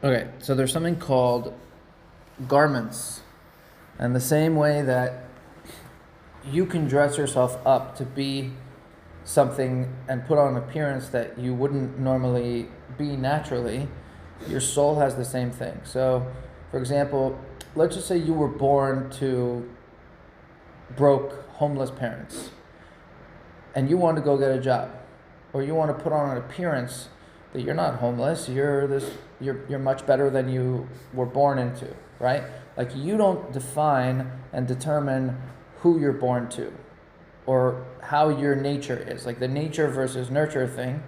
Okay, so there's something called garments. And the same way that you can dress yourself up to be something and put on an appearance that you wouldn't normally be naturally, your soul has the same thing. So, for example, let's just say you were born to broke, homeless parents, and you want to go get a job, or you want to put on an appearance that you're not homeless, you're much better than you were born into, right? Like, you don't define and determine who you're born to or how your nature is. Like the nature versus nurture thing,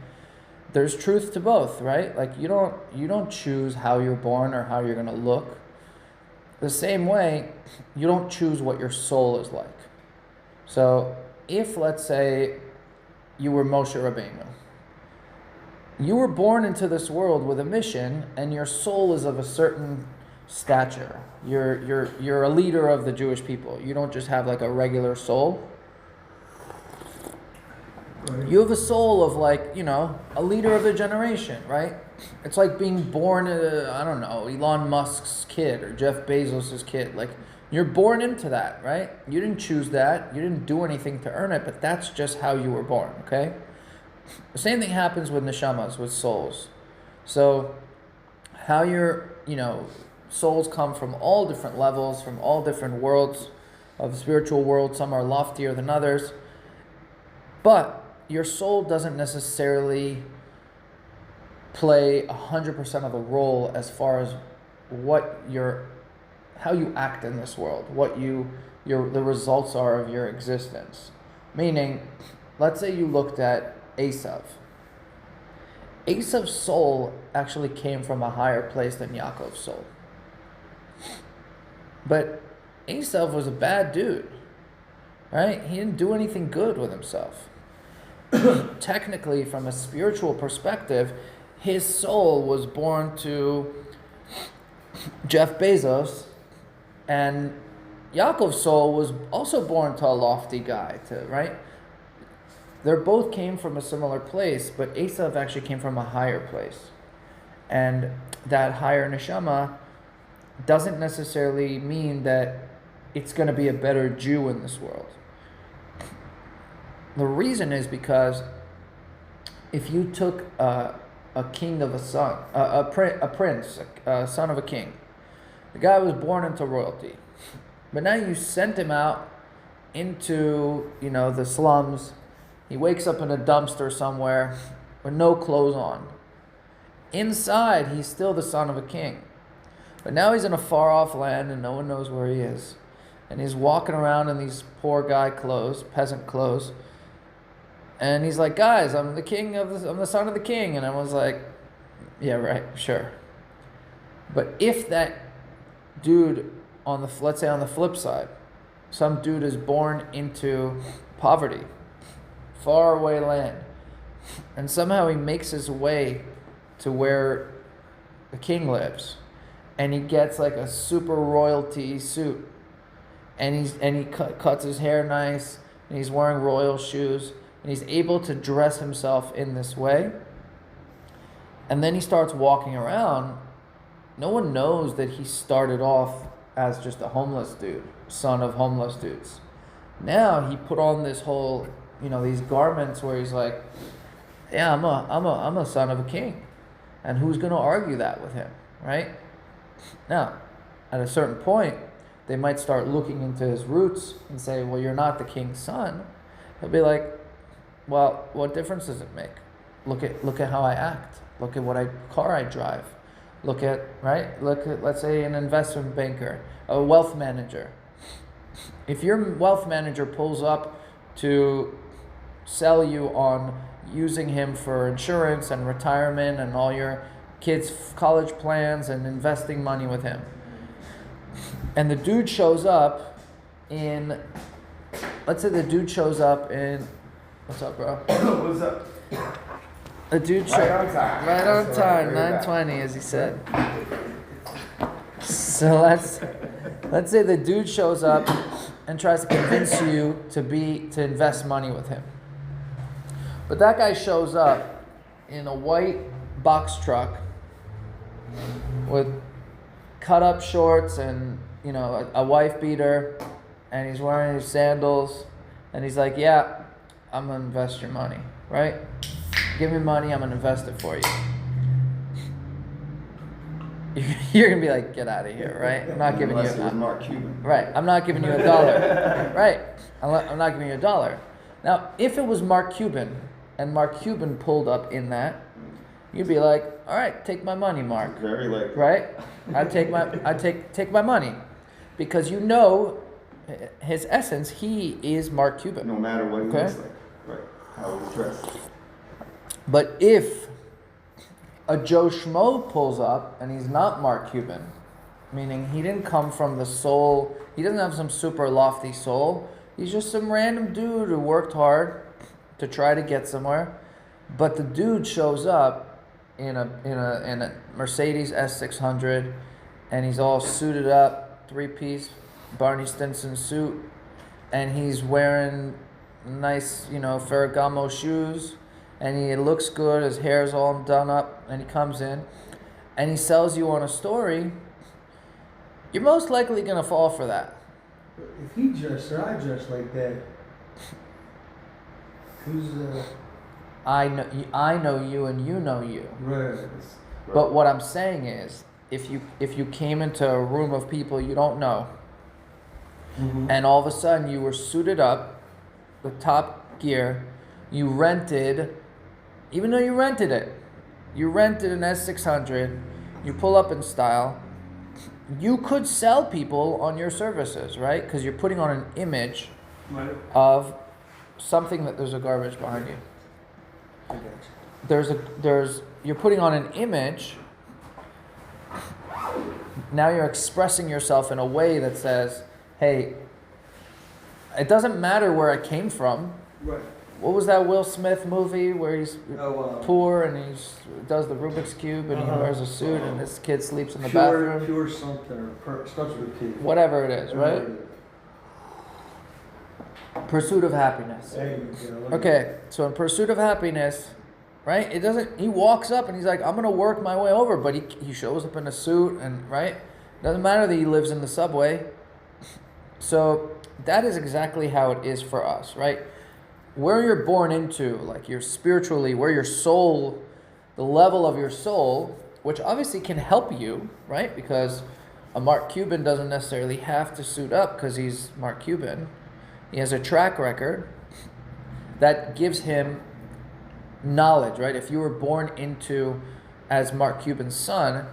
there's truth to both, right? Like you don't choose how you're born or how you're going to look. The same way, you don't choose what your soul is like. So if, let's say, you were Moshe Rabbeinu, you were born into this world with a mission, and your soul is of a certain stature. You're a leader of the Jewish people. You don't just have like a regular soul. You have a soul of a leader of a generation, right? It's like being born, I don't know, Elon Musk's kid or Jeff Bezos' kid. Like, you're born into that, right? You didn't choose that. You didn't do anything to earn it, but that's just how you were born, okay? The same thing happens with neshamas, with souls. So, how your, souls come from all different levels, from all different worlds of the spiritual world. Some are loftier than others. But your soul doesn't necessarily play 100% of the role as far as how you act in this world, the results are of your existence. Meaning, let's say you looked at Esav. Esav's soul actually came from a higher place than Yaakov's soul. But Esav was a bad dude, right? He didn't do anything good with himself. Technically, from a spiritual perspective, his soul was born to Jeff Bezos, and Yaakov's soul was also born to a lofty guy, right? They both came from a similar place, but Esav actually came from a higher place. And that higher neshama doesn't necessarily mean that it's going to be a better Jew in this world. The reason is because if you took a king of a son, a prince, a son of a king, the guy was born into royalty, but now you sent him out into the slums. He wakes up in a dumpster somewhere with no clothes on. Inside, he's still the son of a king, but now he's in a far off land and no one knows where he is, and he's walking around in these poor guy clothes, peasant clothes. And he's like, guys, I'm the son of the king. And I was like, yeah, right, sure. But if that dude let's say on the flip side, some dude is born into poverty, far away land, and somehow he makes his way to where the king lives, and he gets like a super royalty suit, and he cuts his hair nice, and he's wearing royal shoes, and he's able to dress himself in this way, and then he starts walking around. No one knows that he started off as just a homeless dude, son of homeless dudes. Now he put on this whole, these garments where he's like, yeah, I'm a son of a king, and who's going to argue that with him, right? Now, at a certain point, they might start looking into his roots and say, well, you're not the king's son. He'll be like, well, what difference does it make? Look at how I act. Look at what car I drive. Look at, let's say an investment banker, a wealth manager. If your wealth manager pulls up to sell you on using him for insurance and retirement and all your kids' college plans and investing money with him, and the dude shows up in, let's say the dude shows up in, what's up, bro? What's up? The dude Right on time. Right on time, 9:20, as he said. So let's say the dude shows up and tries to convince you to invest money with him. But that guy shows up in a white box truck with cut up shorts and, you know, a wife beater, and he's wearing his sandals, and he's like, yeah, I'm going to invest your money, right? Give me money, I'm going to invest it for you. You're going to be like, get out of here, right? I'm not giving you... Unless it was Mark Cuban. Right, I'm not giving you $1. Right, I'm not giving you $1. Now, if it was Mark Cuban, and Mark Cuban pulled up in that, you'd be like, all right, take my money, Mark. Very likely. Right? I'd take my money. Because you know his essence, he is Mark Cuban. No matter what he looks like. Right. How he's dressed. But if a Joe Schmo pulls up and he's not Mark Cuban, meaning he didn't come from the soul, he doesn't have some super lofty soul, he's just some random dude who worked hard to try to get somewhere, but the dude shows up in a Mercedes S600, and he's all suited up, 3-piece Barney Stinson suit, and he's wearing nice, you know, Ferragamo shoes, and he looks good, his hair's all done up, and he comes in, and he sells you on a story, you're most likely going to fall for that. If he dressed or I dressed like that, who's I know you and you know you. right? But what I'm saying is, if you came into a room of people you don't know, and all of a sudden you were suited up, the top gear, you rented, even though you rented it, you rented an S600, you pull up in style, you could sell people on your services, right? Because you're putting on an image of something that there's a garbage behind you. I got you. You're putting on an image. Now you're expressing yourself in a way that says, hey, it doesn't matter where I came from. Right. What was that Will Smith movie where he's poor and he does the Rubik's Cube and he wears a suit and this kid sleeps in the bathroom? Pure something, or starts with a P. Whatever it is, right? Pursuit of happiness. Okay, so in Pursuit of Happiness, right? It doesn't. He walks up and he's like, "I'm gonna work my way over," but he shows up in a suit and right. Doesn't matter that he lives in the subway. So that is exactly how it is for us, right? Where you're born into, like you're spiritually, where your soul, the level of your soul, which obviously can help you, right? Because a Mark Cuban doesn't necessarily have to suit up because he's Mark Cuban. He has a track record that gives him knowledge, right? If you were born into as Mark Cuban's son,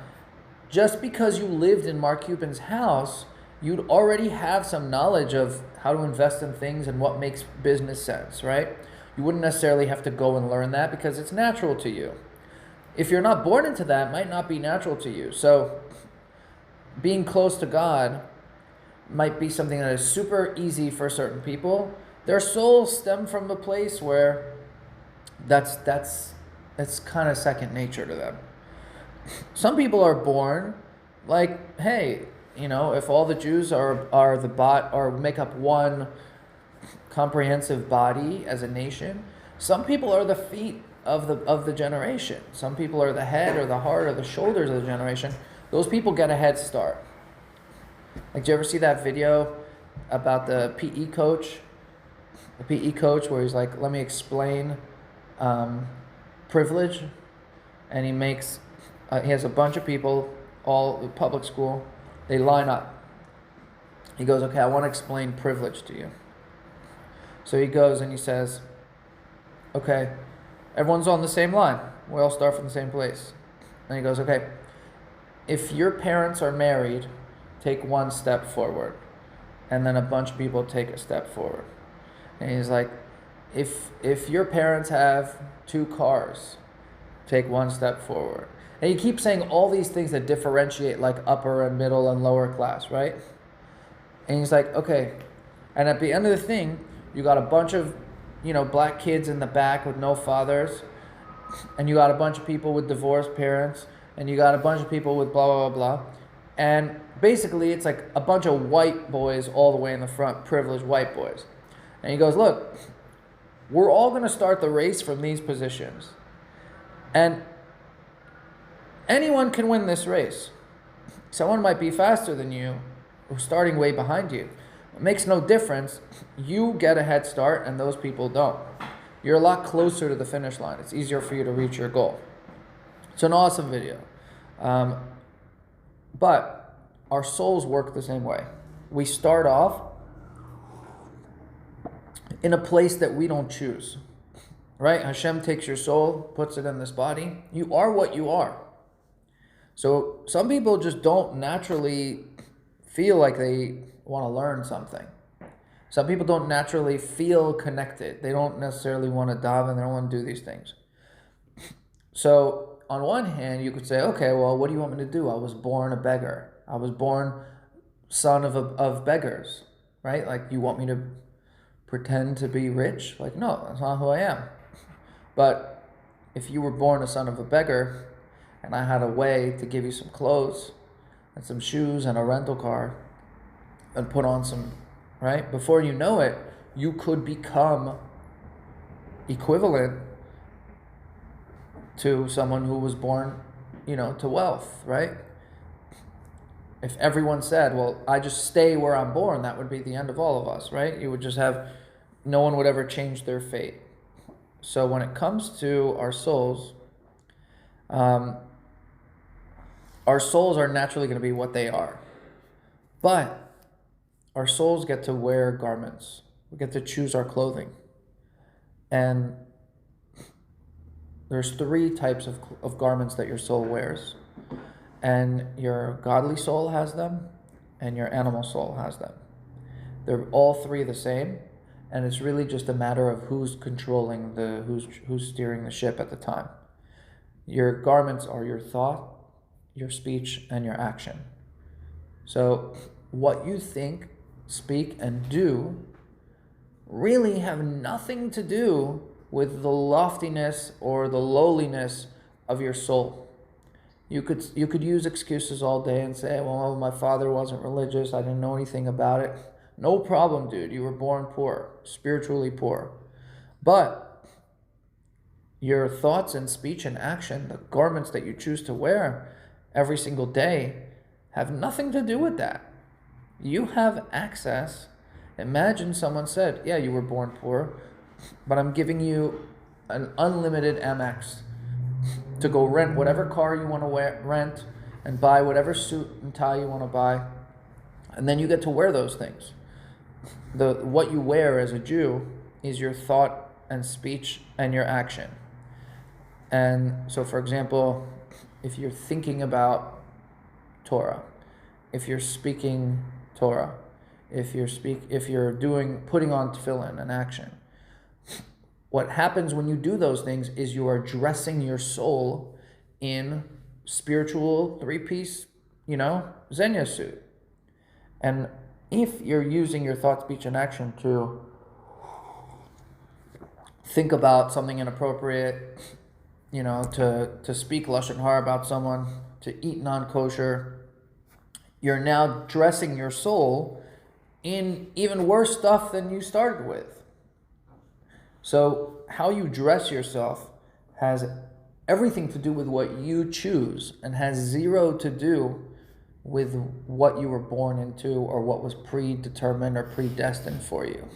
just because you lived in Mark Cuban's house, you'd already have some knowledge of how to invest in things and what makes business sense, right? You wouldn't necessarily have to go and learn that because it's natural to you. If you're not born into that, it might not be natural to you. So being close to God might be something that is super easy for certain people. Their souls stem from a place where that's kind of second nature to them. Some people are born like, hey, you know, if all the Jews are the bot or make up one comprehensive body as a nation, some people are the feet of the generation. Some people are the head or the heart or the shoulders of the generation. Those people get a head start. Like, did you ever see that video about the PE coach? The PE coach where he's like, let me explain privilege. And he has a bunch of people, all public school. They line up. He goes, okay, I want to explain privilege to you. So he goes and he says, okay, everyone's on the same line. We all start from the same place. And he goes, okay, if your parents are married, take one step forward. And then a bunch of people take a step forward. And he's like, if your parents have 2 cars, take one step forward. And he keeps saying all these things that differentiate like upper and middle and lower class, right? And he's like, okay. And at the end of the thing, you got a bunch of, black kids in the back with no fathers. And you got a bunch of people with divorced parents. And you got a bunch of people with blah, blah, blah, blah. And basically it's like a bunch of white boys all the way in the front, privileged white boys. And he goes, look, we're all going to start the race from these positions. And Anyone can win this race. Someone might be faster than you, or starting way behind you. It makes no difference. You get a head start and those people don't. You're a lot closer to the finish line. It's easier for you to reach your goal. It's an awesome video. But our souls work the same way. We start off in a place that we don't choose. Right? Hashem takes your soul, puts it in this body. You are what you are. So some people just don't naturally feel like they want to learn something. Some people don't naturally feel connected. They don't necessarily want to daven. They don't want to do these things. So on one hand, you could say, okay, well, what do you want me to do? I was born a beggar. I was born son of beggars, right? Like, you want me to pretend to be rich? Like, no, that's not who I am. But if you were born a son of a beggar, and I had a way to give you some clothes and some shoes and a rental car and put on some, right? Before you know it, you could become equivalent to someone who was born, to wealth, right? If everyone said, well, I just stay where I'm born, that would be the end of all of us, right? You would just have, no one would ever change their fate. So when it comes to our souls are naturally going to be what they are. But our souls get to wear garments. We get to choose our clothing. And there's 3 types of garments that your soul wears. And your godly soul has them, and your animal soul has them. They're all 3 the same, and it's really just a matter of who's controlling who's steering the ship at the time. Your garments are your thought, your speech, and your action. So what you think, speak, and do really have nothing to do with the loftiness or the lowliness of your soul. You could use excuses all day and say, well, my father wasn't religious, I didn't know anything about it. No problem, dude. You were born poor, spiritually poor. But your thoughts and speech and action, the garments that you choose to wear every single day, have nothing to do with that. You have access. Imagine someone said, yeah, you were born poor, but I'm giving you an unlimited Amex to go rent whatever car you want to rent and buy whatever suit and tie you want to buy. And then you get to wear those things. What you wear as a Jew is your thought and speech and your action. And so, for example, if you're thinking about Torah, if you're speaking Torah, if you're putting on tefillin, an action, what happens when you do those things is you are dressing your soul in spiritual 3-piece, Xenia suit. And if you're using your thought, speech, and action to think about something inappropriate, to speak lashon hara about someone, to eat non-kosher, you're now dressing your soul in even worse stuff than you started with. So how you dress yourself has everything to do with what you choose and has 0 to do with what you were born into or what was predetermined or predestined for you.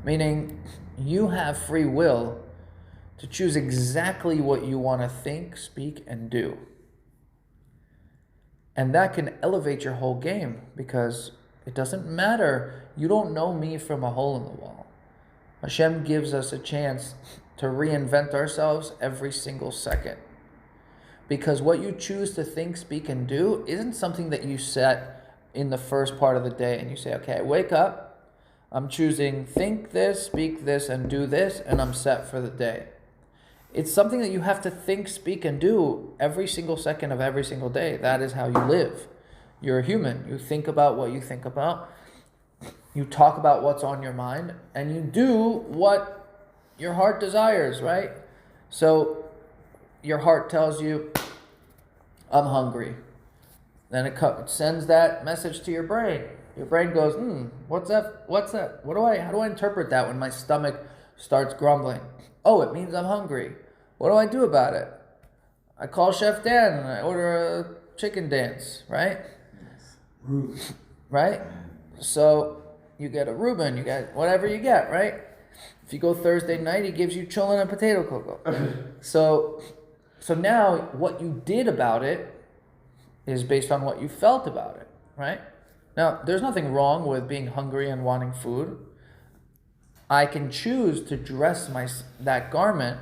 Meaning, you have free will to choose exactly what you want to think, speak, and do. And that can elevate your whole game, because it doesn't matter. You don't know me from a hole in the wall. Hashem gives us a chance to reinvent ourselves every single second. Because what you choose to think, speak, and do isn't something that you set in the first part of the day and you say, okay, I wake up, I'm choosing think this, speak this, and do this, and I'm set for the day. It's something that you have to think, speak, and do every single second of every single day. That is how you live. You're a human. You think about what you think about. You talk about what's on your mind, and you do what your heart desires, right? So your heart tells you, I'm hungry. Then it sends that message to your brain. Your brain goes, what's that? How do I interpret that when my stomach starts grumbling? Oh, it means I'm hungry. What do I do about it? I call Chef Dan and I order a chicken dance, right? Rude. Right? So you get a Reuben, you get whatever you get, right? If you go Thursday night, he gives you cholent and potato cocoa. So now what you did about it is based on what you felt about it, right? Now, there's nothing wrong with being hungry and wanting food. I can choose to dress that garment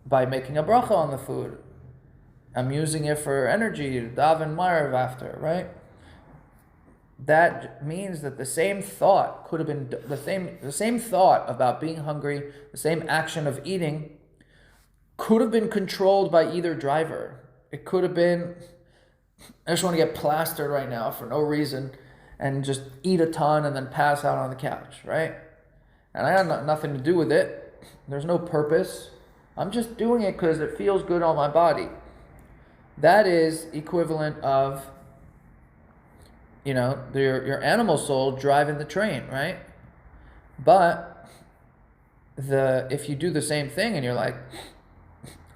by making a bracha on the food. I'm using it for energy, daven ma'ariv after, right? That means that the same thought could have been the same thought about being hungry, the same action of eating, could have been controlled by either driver. It could have been, I just want to get plastered right now for no reason and just eat a ton and then pass out on the couch, right? And I had nothing to do with it. There's no purpose. I'm just doing it because it feels good on my body. That is equivalent of, your animal soul driving the train, right? But if you do the same thing and you're like,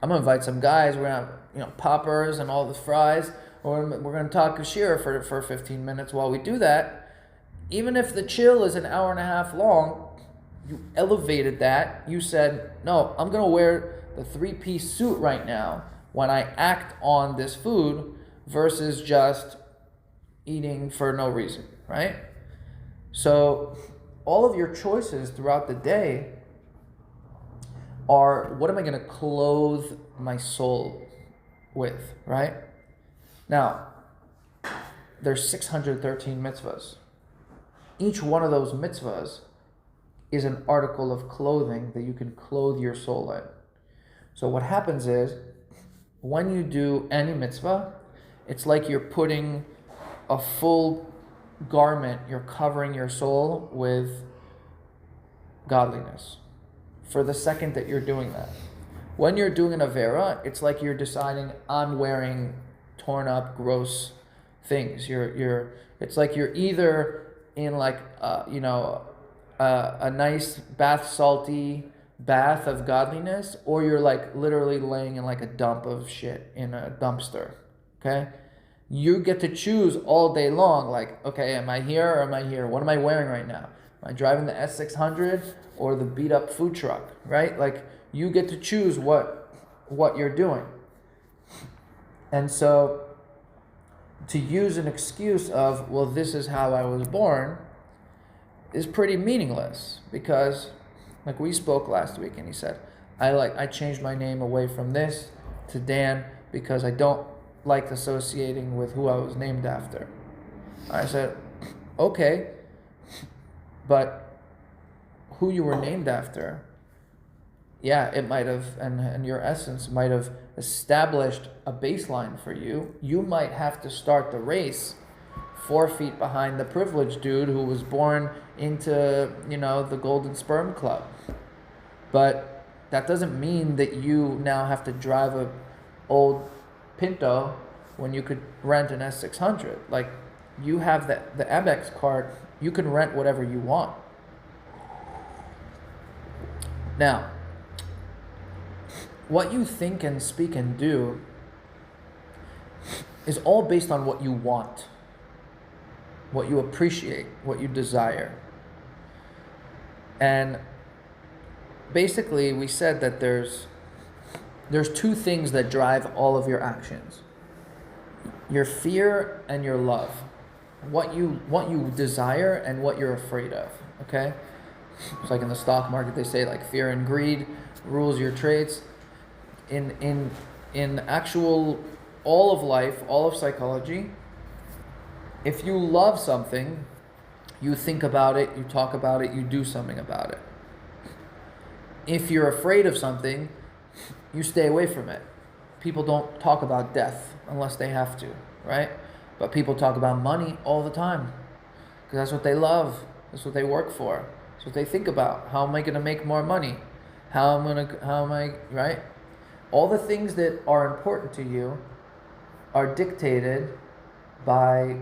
I'm gonna invite some guys, we're gonna have, poppers and all the fries, or we're gonna talk kashir for 15 minutes while we do that. Even if the chill is an hour and a half long, you elevated that. You said, no, I'm gonna wear the 3-piece suit right now when I act on this food versus just eating for no reason, right? So all of your choices throughout the day are, what am I going to clothe my soul with, right? Now, there's 613 mitzvahs. Each one of those mitzvahs is an article of clothing that you can clothe your soul in. So what happens is, when you do any mitzvah, it's like you're putting a full garment, you're covering your soul with godliness for the second that you're doing that. When you're doing an avera, it's like you're deciding, I'm wearing torn up, gross things. It's like you're either in like a nice bath salty bath of godliness, or you're like literally laying in like a dump of shit in a dumpster. Okay? You get to choose all day long, like, okay, am I here or am I here? What am I wearing right now? Am I driving the S600 or the beat up food truck, right? Like, you get to choose what you're doing. And so, to use an excuse of, well, this is how I was born, is pretty meaningless, because, like we spoke last week, and he said, I changed my name away from this to Dan because I don't like associating with who I was named after. I said, okay, but who you were named after, yeah, it might have, and your essence might have established a baseline for you. You might have to start the race 4 feet behind the privileged dude who was born into, the Golden Sperm Club. But that doesn't mean that you now have to drive a old Pinto when you could rent an S600. Like, you have the Amex card, you can rent whatever you want. Now, what you think and speak and do is all based on what you want, what you appreciate, what you desire. And basically, we said that there's 2 things that drive all of your actions: your fear and your love. What you desire and what you're afraid of. Okay? It's like in the stock market, they say like fear and greed rules your trades. In actual all of life, all of psychology, if you love something, you think about it, you talk about it, you do something about it. If you're afraid of something, you stay away from it. People don't talk about death unless they have to, right? But people talk about money all the time because that's what they love. That's what they work for. That's what they think about. How am I going to make more money? Right? All the things that are important to you are dictated by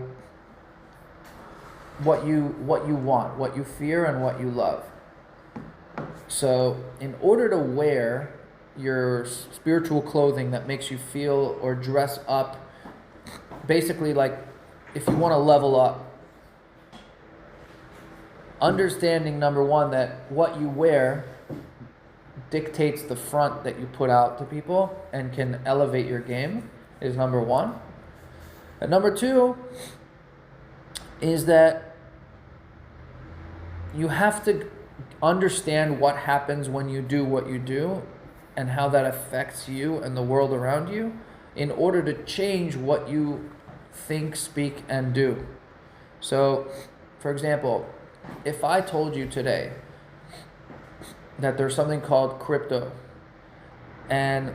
what you want, what you fear, and what you love. So in order to wear your spiritual clothing that makes you feel or dress up. Basically, like if you want to level up, understanding number one that what you wear dictates the front that you put out to people and can elevate your game is number one. And number two is that you have to understand what happens when you do what you do and how that affects you and the world around you in order to change what you think, speak, and do. So, for example, if I told you today that there's something called crypto and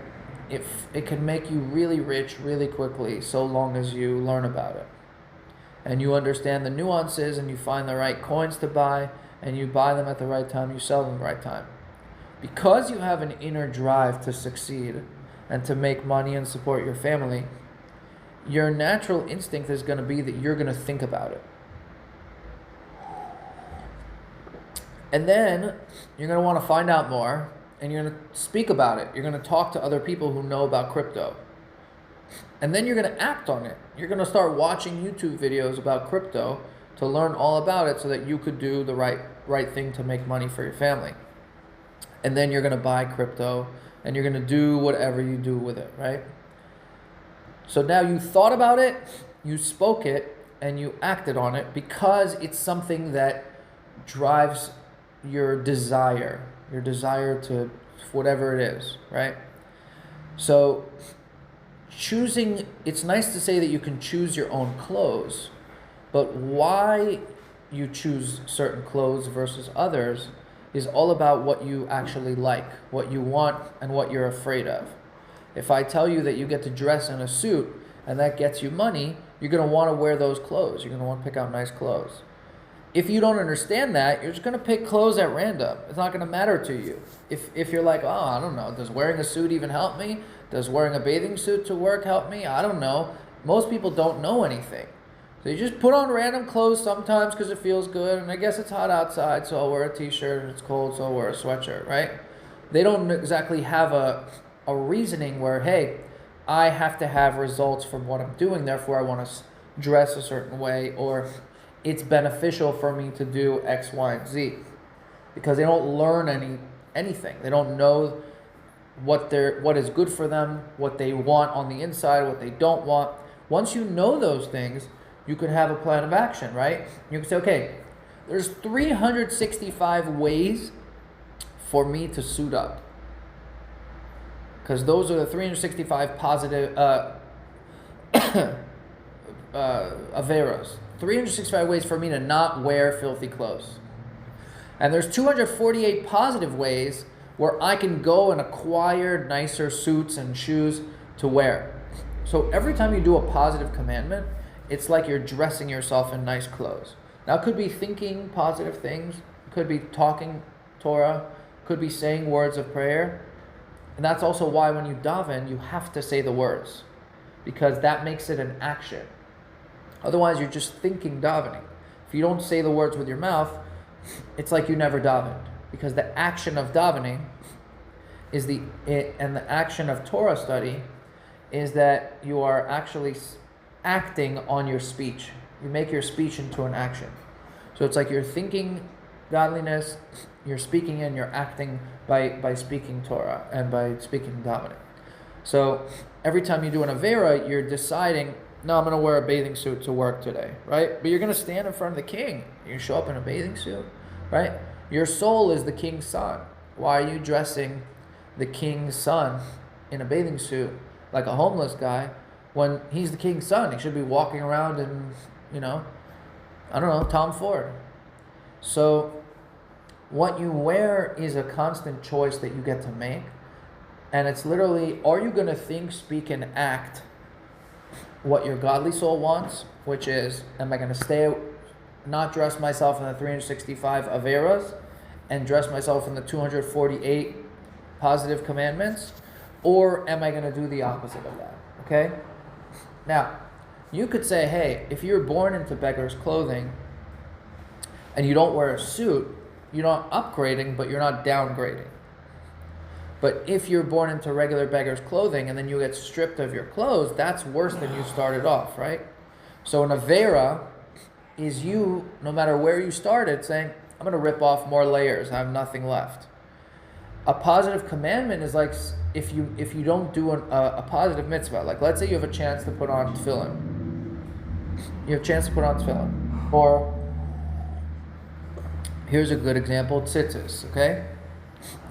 if it can make you really rich really quickly so long as you learn about it and you understand the nuances and you find the right coins to buy and you buy them at the right time, you sell them at the right time. Because you have an inner drive to succeed and to make money and support your family, your natural instinct is going to be that you're going to think about it. And then you're going to want to find out more and you're going to speak about it. You're going to talk to other people who know about crypto. And then you're going to act on it. You're going to start watching YouTube videos about crypto to learn all about it so that you could do the right thing to make money for your family. And then you're going to buy crypto and you're going to do whatever you do with it, right? So now you thought about it, you spoke it, and you acted on it because it's something that drives your desire to whatever it is, right? So choosing, it's nice to say that you can choose your own clothes, but why you choose certain clothes versus others is all about what you actually like, what you want, and what you're afraid of. If I tell you that you get to dress in a suit and that gets you money, you're going to want to wear those clothes. You're going to want to pick out nice clothes. If you don't understand that, you're just going to pick clothes at random. It's not going to matter to you. If you're like, oh, I don't know, does wearing a suit even help me? Does wearing a bathing suit to work help me? I don't know. Most people don't know anything. So you just put on random clothes sometimes because it feels good, and I guess it's hot outside, so I'll wear a t-shirt, and it's cold, so I'll wear a sweatshirt, right? They don't exactly have a reasoning where, hey, I have to have results from what I'm doing, therefore I want to dress a certain way, or it's beneficial for me to do X, Y, and Z. Because they don't learn anything. They don't know what is good for them, what they want on the inside, what they don't want. Once you know those things, you can have a plan of action, right? You can say, okay, there's 365 ways for me to suit up. Because those are the 365 positive averos. 365 ways for me to not wear filthy clothes. And there's 248 positive ways where I can go and acquire nicer suits and shoes to wear. So every time you do a positive commandment, it's like you're dressing yourself in nice clothes. Now it could be thinking positive things, it could be talking Torah, it could be saying words of prayer. And that's also why when you daven, you have to say the words, because that makes it an action. Otherwise, you're just thinking davening. If you don't say the words with your mouth, it's like you never davened, because the action of davening is and the action of Torah study is that you are actually acting on your speech. You make your speech into an action. So it's like you're thinking godliness, you're speaking and you're acting by speaking Torah and by speaking davening. So every time you do an Avera, you're deciding, no, I'm going to wear a bathing suit to work today, right? But you're going to stand in front of the king. You show up in a bathing suit, right? Your soul is the king's son. Why are you dressing the king's son in a bathing suit like a homeless guy when he's the king's son? He should be walking around in, Tom Ford. So what you wear is a constant choice that you get to make. And it's literally, are you going to think, speak, and act what your godly soul wants, which is, am I going to not dress myself in the 365 Averas and dress myself in the 248 positive commandments? Or am I going to do the opposite of that? Okay? Now, you could say, hey, if you're born into beggar's clothing and you don't wear a suit, you're not upgrading, but you're not downgrading. But if you're born into regular beggar's clothing and then you get stripped of your clothes, that's worse than you started off, right? So an Avera is you, no matter where you started, saying, I'm going to rip off more layers. I have nothing left. A positive commandment is like if you don't do a positive mitzvah. Like let's say you have a chance to put on tefillin. You have a chance to put on tefillin. Or, here's a good example, tzitzis, okay?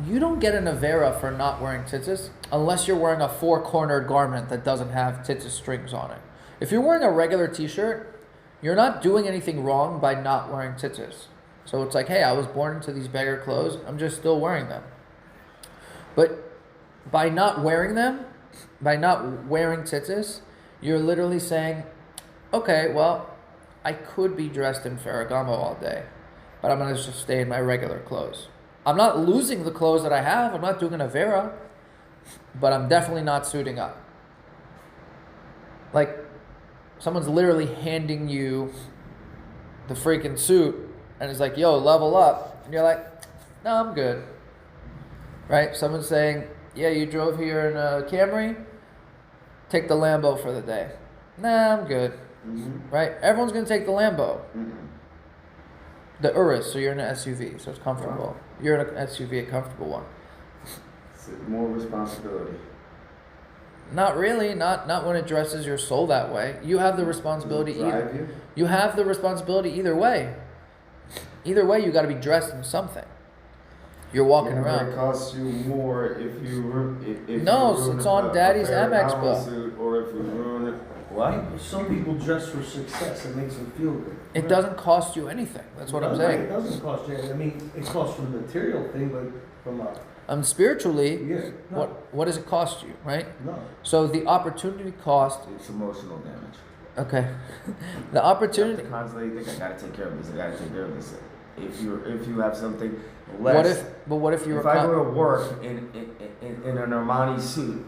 You don't get an Avera for not wearing tzitzis unless you're wearing a four-cornered garment that doesn't have tzitzis strings on it. If you're wearing a regular t-shirt, you're not doing anything wrong by not wearing tzitzis. So it's like, hey, I was born into these beggar clothes, I'm just still wearing them. But by not wearing them, by not wearing tzitzis, you're literally saying, okay, well, I could be dressed in Ferragamo all day, but I'm going to just stay in my regular clothes. I'm not losing the clothes that I have. I'm not doing an Avera, but I'm definitely not suiting up. Like, someone's literally handing you the freaking suit and is like, yo, level up. And you're like, no, I'm good. Right? Someone's saying, yeah, you drove here in a Camry, take the Lambo for the day. Nah, I'm good. Mm-hmm. Right? Everyone's going to take the Lambo. Mm-hmm. The Urus, so you're in an SUV, so it's comfortable. Wow. You're in an SUV, a comfortable one. It's more responsibility. Not really, not when it dresses your soul that way. You have the responsibility Does it drive either. you? You have the responsibility either way. Either way, you got to be dressed in something. You're walking Yeah, around. It costs you more if you if No, you ruin it's on a Daddy's Ferragamo Amex bill. suit, or if you ruin it. What? Some people dress for success. It makes them feel good. It doesn't cost you anything. That's what I'm It saying. doesn't cost you. I mean, it costs for the material thing, but from a Spiritually, yeah, no, what does it cost you, right? no. So the opportunity cost. It's emotional damage. Okay, the You have opportunity. to constantly think, I gotta take care of this. I gotta take care of this. If you have something What less. if you were? If I go to work in an Armani suit,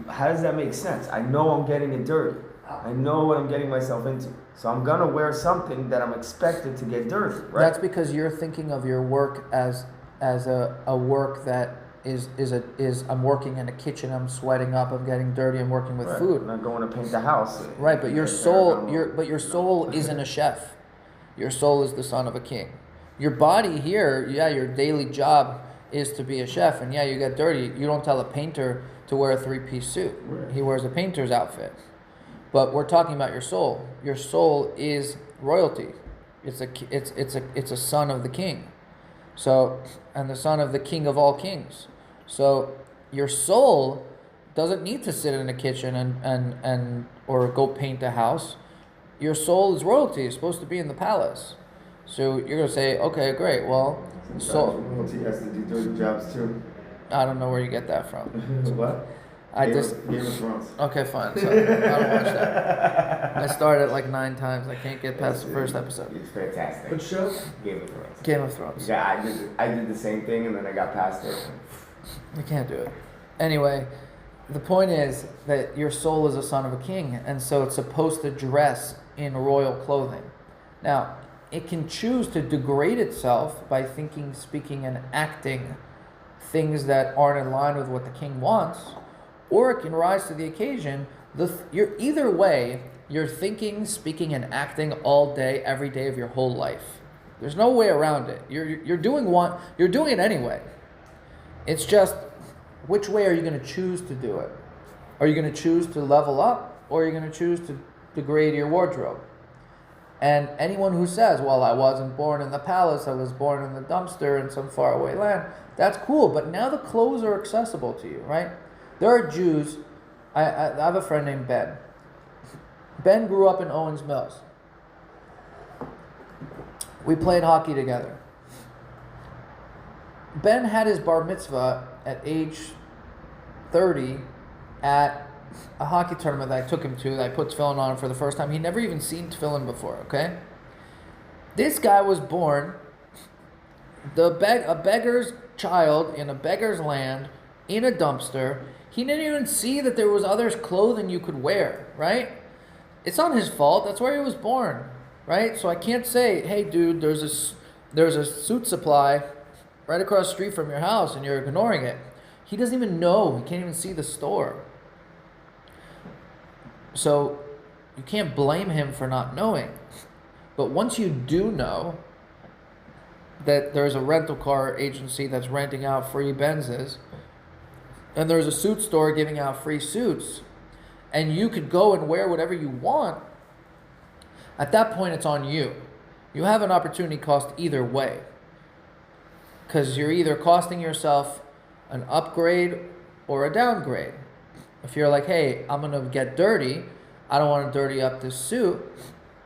how does that make sense? I know I'm getting it dirty. I know what I'm getting myself into. So I'm gonna wear something that I'm expected to get dirty, right? That's because you're thinking of your work as a work that is I'm working in a kitchen, I'm sweating up, I'm getting dirty, I'm working with Right. food. I'm not going to paint the house. Right, but your soul isn't a chef. Your soul is the son of a king. Your body here, yeah, your daily job is to be a chef, and yeah, you get dirty. You don't tell a painter to wear a 3-piece suit. Right. He wears a painter's outfit. But we're talking about your soul. Your soul is royalty. It's a son of the king. So, and the son of the king of all kings. So your soul doesn't need to sit in a kitchen and or go paint a house. Your soul is royalty. It's supposed to be in the palace. So you're gonna say, okay, great. Well, So royalty has to do dirty jobs too. I don't know where you get that from. What? Game of Thrones. Okay, fine. So I don't watch that. I started it like 9 times. I can't get past the first episode. It's fantastic. What show? Game of Thrones. Game of Thrones. Yeah, I did the same thing and then I got past it. You can't do it. Anyway, the point is that your soul is a son of a king, and so it's supposed to dress in royal clothing. Now, it can choose to degrade itself by thinking, speaking, and acting things that aren't in line with what the king wants, or it can rise to the occasion. Either way, you're thinking, speaking, and acting all day, every day of your whole life. There's no way around it. You're doing it anyway. It's just, which way are you going to choose to do it? Are you going to choose to level up, or are you going to choose to degrade your wardrobe? And anyone who says, well, I wasn't born in the palace, I was born in the dumpster in some faraway land, that's cool, but now the clothes are accessible to you, right? There are Jews. I have a friend named Ben. Ben grew up in Owens Mills. We played hockey together. Ben had his bar mitzvah at age 30 at a hockey tournament that I took him to, that I put tefillin on him for the first time. He'd never even seen tefillin before, okay? This guy was born a beggar's child in a beggar's land, in a dumpster. He didn't even see that there was other clothing you could wear, right? It's not his fault. That's where he was born, right? So I can't say, hey, dude, there's a suit supply right across the street from your house and you're ignoring it. He doesn't even know. He can't even see the store. So you can't blame him for not knowing. But once you do know that there's a rental car agency that's renting out free Benzes, and there's a suit store giving out free suits, and you could go and wear whatever you want, at that point it's on you. You have an opportunity cost either way. Because you're either costing yourself an upgrade or a downgrade. If you're like, hey, I'm going to get dirty, I don't want to dirty up this suit,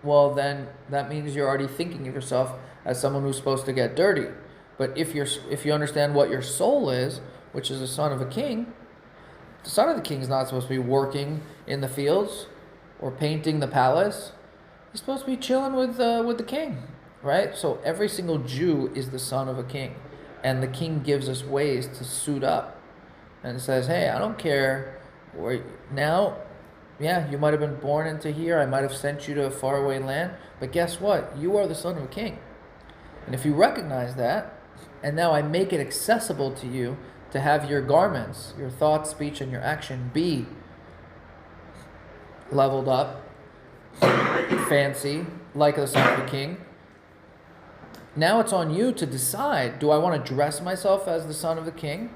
well then that means you're already thinking of yourself as someone who's supposed to get dirty. But if you understand what your soul is, which is the son of a king, the son of the king is not supposed to be working in the fields or painting the palace. He's supposed to be chilling with the king, right? So every single Jew is the son of a king. And the king gives us ways to suit up and says, hey, I don't care where now, yeah, you might have been born into here. I might have sent you to a faraway land. But guess what? You are the son of a king. And if you recognize that, and now I make it accessible to you to have your garments, your thought, speech, and your action be leveled up, fancy, like the son of a king. Now it's on you to decide, do I want to dress myself as the son of the king?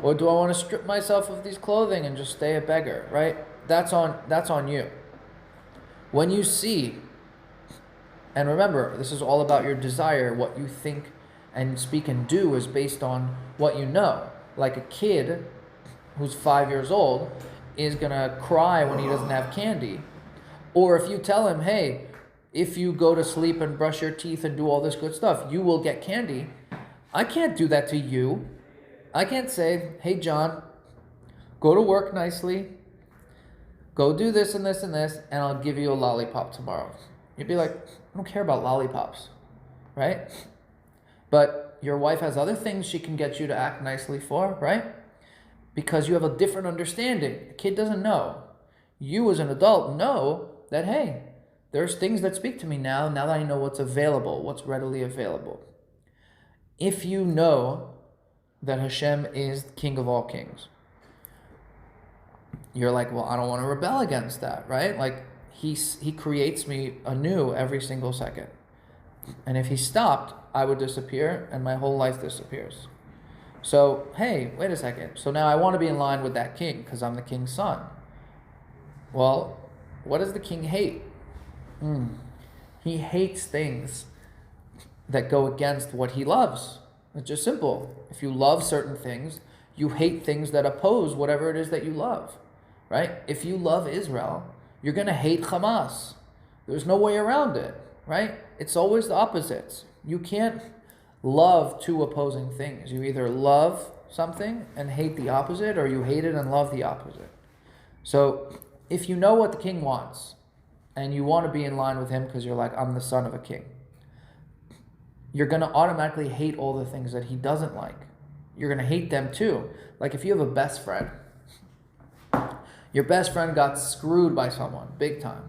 Or do I want to strip myself of these clothing and just stay a beggar, right? That's on you. When you see, and remember, this is all about your desire. What you think and speak and do is based on what you know. Like a kid who's 5 years old is going to cry when he doesn't have candy. Or if you tell him, hey, if you go to sleep and brush your teeth and do all this good stuff, you will get candy. I can't do that to you. I can't say, hey, John, go to work nicely, go do this and this and this, and I'll give you a lollipop tomorrow. You'd be like, I don't care about lollipops, right? But your wife has other things she can get you to act nicely for, right? Because you have a different understanding. The kid doesn't know. You as an adult know that, hey, there's things that speak to me now that I know what's available, what's readily available. If you know that Hashem is King of all kings, you're like, well, I don't want to rebel against that, right? Like, he creates me anew every single second. And if he stopped, I would disappear and my whole life disappears. So, hey, wait a second. So now I want to be in line with that king because I'm the king's son. Well, what does the king hate? He hates things that go against what he loves. It's just simple. If you love certain things, you hate things that oppose whatever it is that you love, right? If you love Israel, you're going to hate Hamas. There's no way around it, right? It's always the opposites. You can't love two opposing things. You either love something and hate the opposite, or you hate it and love the opposite. So if you know what the king wants, and you want to be in line with him because you're like, I'm the son of a king, you're going to automatically hate all the things that he doesn't like. You're going to hate them too. Like if you have a best friend, your best friend got screwed by someone big time.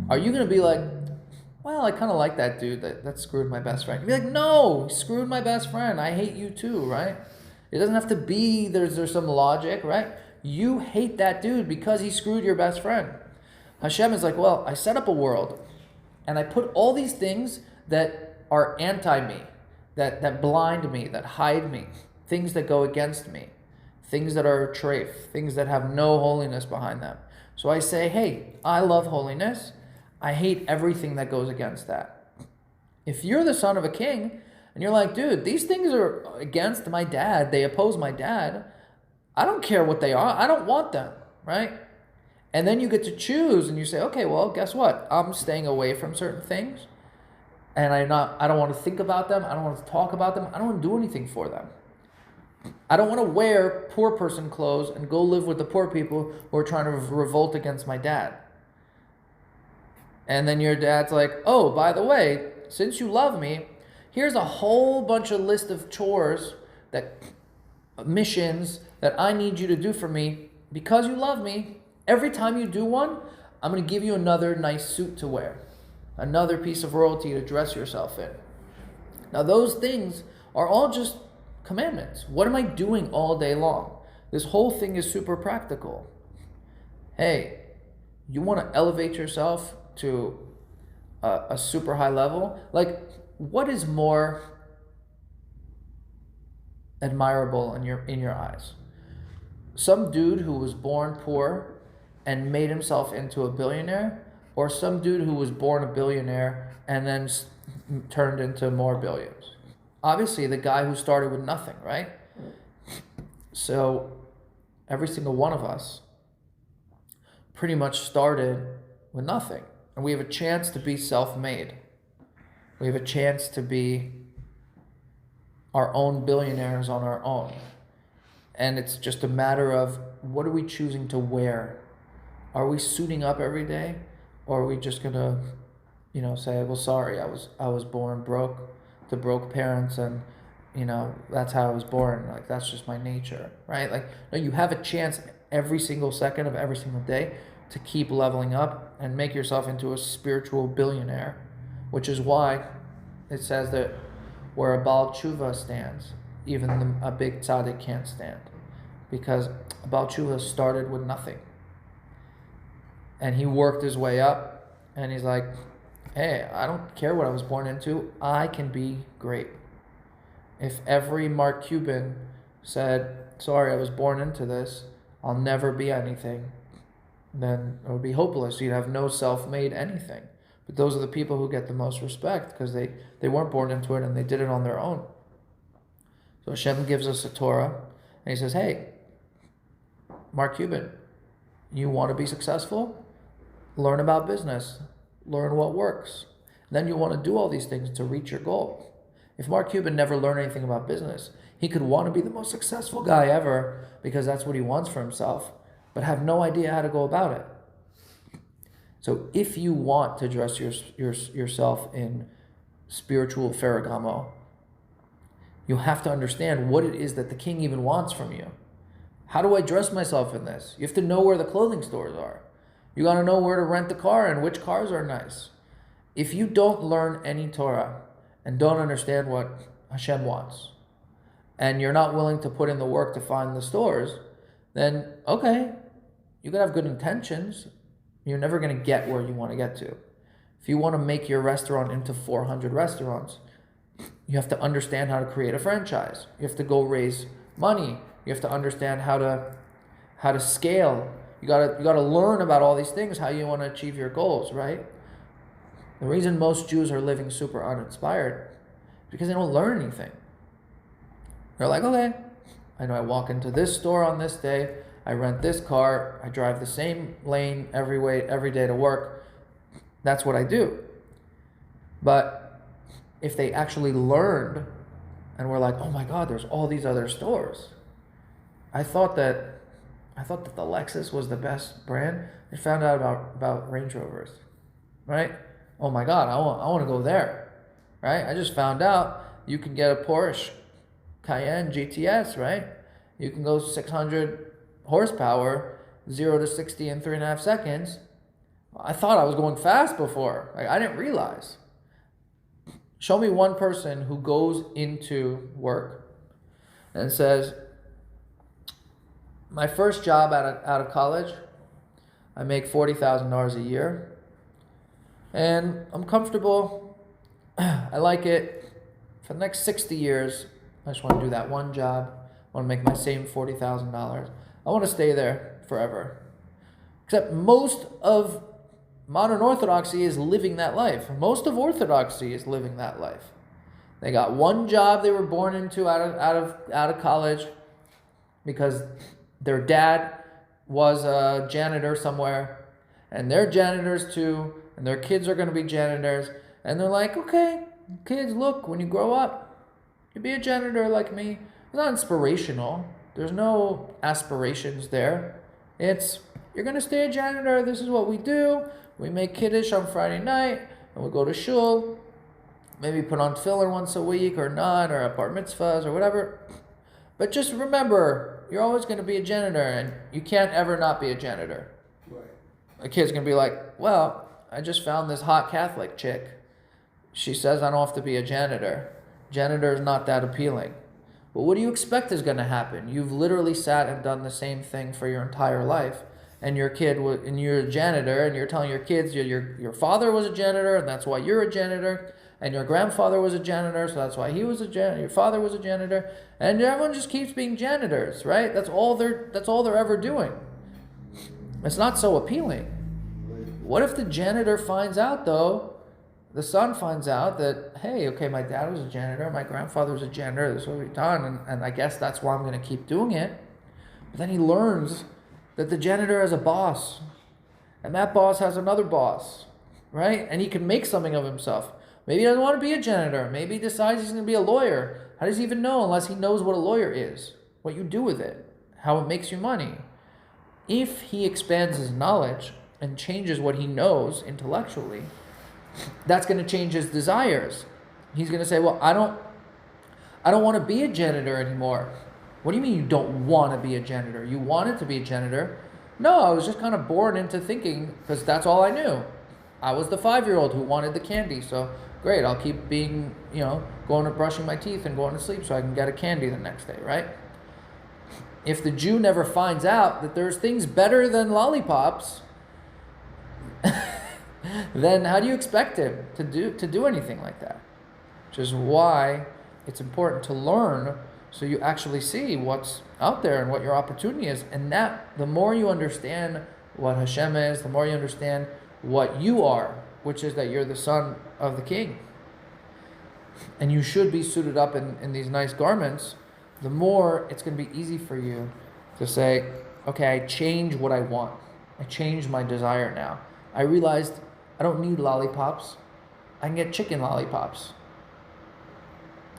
Are you going to be like, well, I kind of like that dude that screwed my best friend? You'd be like, no, he screwed my best friend. I hate you too, right? It doesn't have to be, there's some logic, right? You hate that dude because he screwed your best friend. Hashem is like, well, I set up a world and I put all these things that are anti-me, that blind me, that hide me, things that go against me, things that are treif, things that have no holiness behind them. So I say, hey, I love holiness. I hate everything that goes against that. If you're the son of a king and you're like, dude, these things are against my dad, they oppose my dad, I don't care what they are, I don't want them, right? And then you get to choose and you say, okay, well, guess what? I'm staying away from certain things. And I don't want to think about them. I don't want to talk about them. I don't want to do anything for them. I don't want to wear poor person clothes and go live with the poor people who are trying to revolt against my dad. And then your dad's like, oh, by the way, since you love me, here's a whole bunch of list of chores, missions that I need you to do for me. Because you love me, every time you do one, I'm going to give you another nice suit to wear. Another piece of royalty to dress yourself in. Now those things are all just commandments. What am I doing all day long? This whole thing is super practical. Hey, you want to elevate yourself to a super high level? Like, what is more admirable in your eyes? Some dude who was born poor and made himself into a billionaire, or some dude who was born a billionaire and then turned into more billions? Obviously, the guy who started with nothing, right? So every single one of us pretty much started with nothing. And we have a chance to be self-made. We have a chance to be our own billionaires on our own. And it's just a matter of, what are we choosing to wear? Are we suiting up every day? Or are we just gonna, say, well, sorry, I was born broke to broke parents, and that's how I was born. Like, that's just my nature, right? Like, no, you have a chance every single second of every single day to keep leveling up and make yourself into a spiritual billionaire, which is why it says that where a Baal Tshuva stands, even a big tzaddik can't stand, because a Baal Tshuva started with nothing, and he worked his way up, and he's like, hey, I don't care what I was born into, I can be great. If every Mark Cuban said, sorry, I was born into this, I'll never be anything, then it would be hopeless. You'd have no self-made anything. But those are the people who get the most respect, because they weren't born into it and they did it on their own. So Hashem gives us a Torah, and he says, hey, Mark Cuban, you want to be successful? Learn about business. Learn what works. Then you want to do all these things to reach your goal. If Mark Cuban never learned anything about business, he could want to be the most successful guy ever because that's what he wants for himself, but have no idea how to go about it. So if you want to dress yourself in spiritual Ferragamo, you have to understand what it is that the king even wants from you. How do I dress myself in this? You have to know where the clothing stores are. You got to know where to rent the car and which cars are nice. If you don't learn any Torah and don't understand what Hashem wants, and you're not willing to put in the work to find the stores, then okay, you can have good intentions. You're never going to get where you want to get to. If you want to make your restaurant into 400 restaurants, you have to understand how to create a franchise. You have to go raise money. You have to understand how to scale. You gotta learn about all these things, how you want to achieve your goals, right? The reason most Jews are living super uninspired is because they don't learn anything. They're like, okay, I know I walk into this store on this day, I rent this car, I drive the same lane every day to work. That's what I do. But if they actually learned and were like, oh my God, there's all these other stores. I thought that the Lexus was the best brand. I found out about Range Rovers, right? Oh my God, I want to go there, right? I just found out you can get a Porsche Cayenne GTS, right? You can go 600 horsepower, 0 to 60 in 3.5 seconds. I thought I was going fast before. I didn't realize. Show me one person who goes into work and says, my first job out of college, I make $40,000 a year, and I'm comfortable. I like it. For the next 60 years, I just want to do that one job. I want to make my same $40,000. I want to stay there forever. Except most of modern Orthodoxy is living that life. Most of Orthodoxy is living that life. They got one job they were born into out of college because their dad was a janitor somewhere, and they're janitors too, and their kids are going to be janitors, and they're like, okay, kids, look, when you grow up, you'll be a janitor like me. It's not inspirational. There's no aspirations there. It's, you're going to stay a janitor, this is what we do. We make Kiddush on Friday night, and we go to shul, maybe put on tefillin once a week or not, or a bar mitzvahs or whatever. But just remember, you're always going to be a janitor, and you can't ever not be a janitor. Right. A kid's going to be like, well, I just found this hot Catholic chick. She says I don't have to be a janitor. Janitor is not that appealing. But what do you expect is going to happen? You've literally sat and done the same thing for your entire life. And your kid and you're a janitor, and you're telling your kids your father was a janitor, and that's why you're a janitor, and your grandfather was a janitor, so that's why he was a janitor. Your father was a janitor, and everyone just keeps being janitors, right? That's all they're ever doing. It's not so appealing. What if the janitor finds out, though? The son finds out that, hey, okay, my dad was a janitor, my grandfather was a janitor, this is what we've done, and I guess that's why I'm going to keep doing it. But then he learns that the janitor has a boss, and that boss has another boss, right? And he can make something of himself. Maybe he doesn't want to be a janitor. Maybe he decides he's going to be a lawyer. How does he even know unless he knows what a lawyer is, what you do with it, how it makes you money? If he expands his knowledge and changes what he knows intellectually, that's going to change his desires. He's going to say, well, I don't want to be a janitor anymore. What do you mean you don't want to be a janitor? You wanted to be a janitor? No, I was just kind of born into thinking, because that's all I knew. I was the 5-year-old who wanted the candy, so great, I'll keep being, going to brushing my teeth and going to sleep so I can get a candy the next day, right? If the Jew never finds out that there's things better than lollipops, then how do you expect him to do anything like that? Which is why it's important to learn, so you actually see what's out there and what your opportunity is. And that, the more you understand what Hashem is, the more you understand what you are, which is that you're the son of the king. And you should be suited up in these nice garments, the more it's going to be easy for you to say, okay, I change what I want. I change my desire now. I realized I don't need lollipops. I can get chicken lollipops.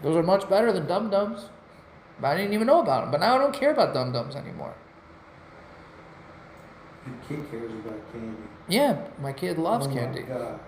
Those are much better than Dum-Dums. But I didn't even know about them. But now I don't care about Dum-Dums anymore. Your kid cares about candy. Yeah, my kid loves Oh my candy. God.